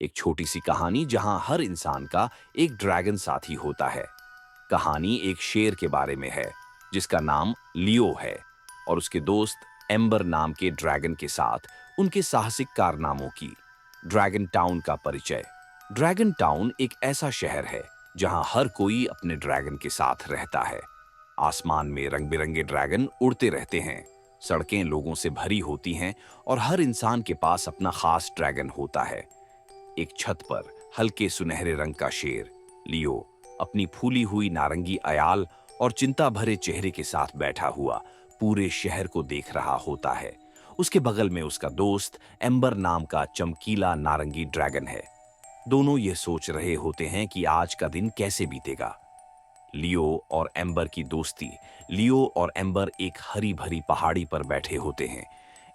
एक छोटी सी कहानी जहां हर इंसान का एक ड्रैगन साथी होता है। कहानी एक शेर के बारे में है जिसका नाम लियो है और उसके दोस्त एम्बर नाम के ड्रैगन के साथ उनके साहसिक कारनामों की। ड्रैगन टाउन का परिचय। ड्रैगन टाउन एक ऐसा शहर है जहां हर कोई अपने ड्रैगन के साथ रहता है। आसमान में रंग बिरंगे ड्रैगन उड़ते रहते हैं। सड़कें लोगों से भरी होती हैं और हर इंसान के पास अपना खास ड्रैगन होता है। एक छत पर हल्के सुनहरे रंग का शेर लियो अपनी फूली हुई नारंगी अयाल और चिंता भरे चेहरे के साथ बैठा हुआ पूरे शहर को देख रहा होता है। उसके बगल में उसका दोस्त एम्बर नाम का चमकीला नारंगी ड्रैगन है। दोनों ये सोच रहे होते हैं कि आज का दिन कैसे बीतेगा। लियो और एम्बर की दोस्ती। लियो और एम्बर एक हरी भरी पहाड़ी पर बैठे होते हैं।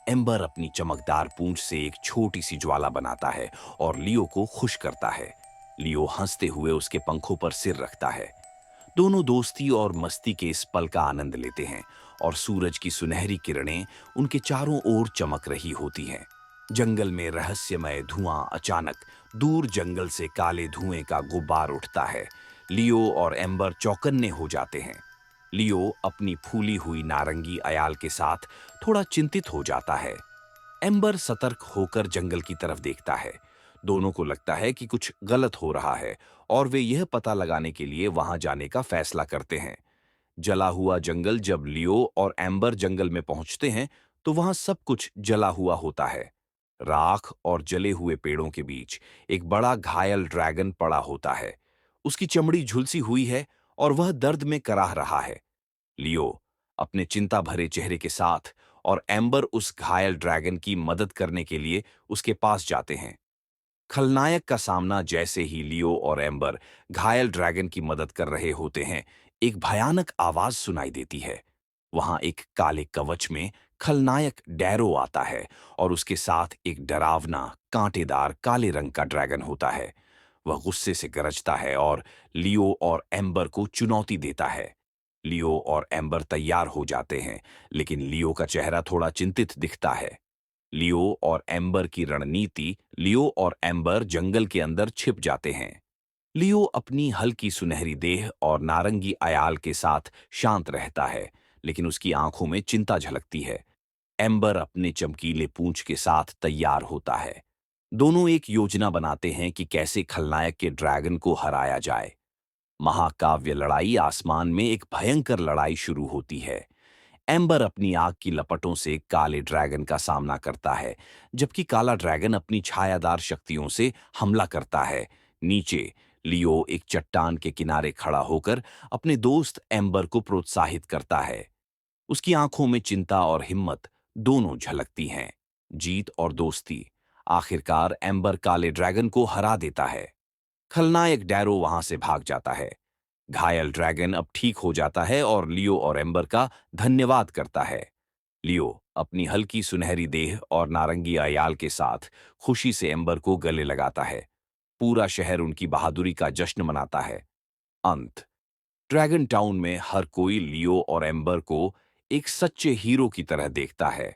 एम्बर अपनी चमकदार पूंछ से एक छोटी सी ज्वाला बनाता है और लियो को खुश करता है। लियो हंसते हुए उसके पंखों पर सिर रखता है। दोनों दोस्ती और मस्ती के इस पल का आनंद लेते हैं और सूरज की सुनहरी किरणें उनके चारों ओर चमक रही होती हैं। जंगल में रहस्यमय धुआं। अचानक दूर जंगल से काले धुएं का गुब्बार उठता है। लियो और एम्बर चौकन्ने हो जाते हैं। लियो अपनी फूली हुई नारंगी अयाल के साथ थोड़ा चिंतित हो जाता है। एम्बर सतर्क होकर जंगल की तरफ देखता है। दोनों को लगता है कि कुछ गलत हो रहा है और वे यह पता लगाने के लिए वहां जाने का फैसला करते हैं। जला हुआ जंगल। जब लियो और एम्बर जंगल में पहुंचते हैं तो वहां सब कुछ जला हुआ होता है। राख और जले हुए पेड़ों के बीच एक बड़ा घायल ड्रैगन पड़ा होता है। उसकी चमड़ी झुलसी हुई है और वह दर्द में कराह रहा है। लियो अपने चिंता भरे चेहरे के साथ और एम्बर उस घायल ड्रैगन की मदद करने के लिए उसके पास जाते हैं। खलनायक का सामना। जैसे ही लियो और एम्बर घायल ड्रैगन की मदद कर रहे होते हैं, एक भयानक आवाज सुनाई देती है। वहां एक काले कवच में खलनायक डैरो आता है और उसके साथ एक डरावना कांटेदार काले रंग का ड्रैगन होता है। वह गुस्से से गरजता है और लियो और एम्बर को चुनौती देता है। लियो और एम्बर तैयार हो जाते हैं, लेकिन लियो का चेहरा थोड़ा चिंतित दिखता है। लियो और एम्बर की रणनीति। लियो और एम्बर जंगल के अंदर छिप जाते हैं। लियो अपनी हल्की सुनहरी देह और नारंगी अयाल के साथ शांत रहता है, लेकिन उसकी आंखों में चिंता झलकती है। एम्बर अपने चमकीले पूंछ के साथ तैयार होता है। दोनों एक योजना बनाते हैं कि कैसे खलनायक के ड्रैगन को हराया जाए। महाकाव्य लड़ाई। आसमान में एक भयंकर लड़ाई शुरू होती है। एम्बर अपनी आग की लपटों से काले ड्रैगन का सामना करता है, जबकि काला ड्रैगन अपनी छायादार शक्तियों से हमला करता है। नीचे लियो एक चट्टान के किनारे खड़ा होकर अपने दोस्त एम्बर को प्रोत्साहित करता है। उसकी आंखों में चिंता और हिम्मत दोनों झलकती हैं। जीत और दोस्ती। आखिरकार एम्बर काले ड्रैगन को हरा देता है। खलनायक डैरो वहां से भाग जाता है। घायल ड्रैगन अब ठीक हो जाता है और लियो और एम्बर का धन्यवाद करता है। लियो अपनी हल्की सुनहरी देह और नारंगी अयाल के साथ खुशी से एम्बर को गले लगाता है। पूरा शहर उनकी बहादुरी का जश्न मनाता है। अंत। ड्रैगन टाउन में हर कोई लियो और एम्बर को एक सच्चे हीरो की तरह देखता है।